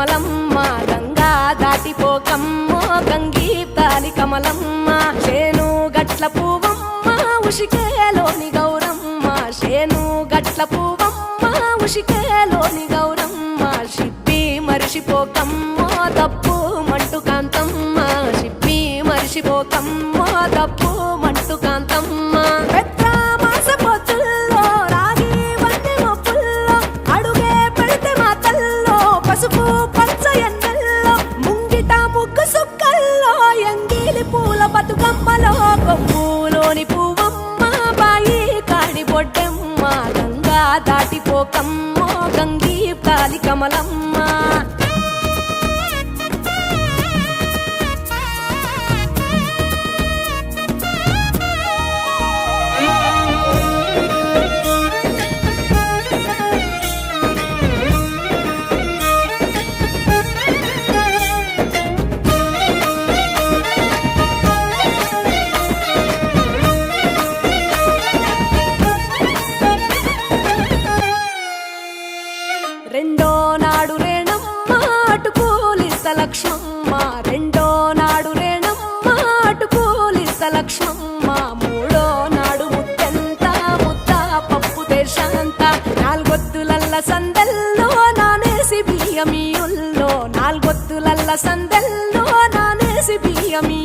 కమలమ్మ గంగా దాటిపోకమ్మ గంగీతాలి కమలమ్మ శేను గట్ల పువ్వమ్మ ఉషికేలోని గౌరమ్మ శేను గట్ల పువ్వమ్మ ఉషికేలోని గౌరమ్మ షిప్పి మరిషిపోకమ్మ తప్పు మంటు కాంతమ్మ షిప్పి మరిషిపోకమ్మ తప్పు మంటు కాంతమ్మ పసుపు పచ్చ ఎన్నెల్లో ముంగిట ముగ్గు సుక్కల్లో ఎంగిలి పూల బతుకమ్మలో కొమ్ములోని పువ్వమ్మ బాయి కాడి బొడ్డెమ్మ గంగా దాటిపోకమ్మ గంగీ తాలి కమలమ్మ రెండో నాడు రేణమ్మ అటుకూలిస్త లక్ష్మమ్మ రెండో నాడు రేణమ్మ అటుకూలిస్త లక్ష్మమ్మ మూడో నాడు ముద్దెంత ముద్ద పప్పు దేశంత నాలుగొత్తులల్ల సందెల్లో నానేసి బియ్యమియుల్లో నాలుగొత్తులల్ల సందెల్లో నానేసి బియ్యమి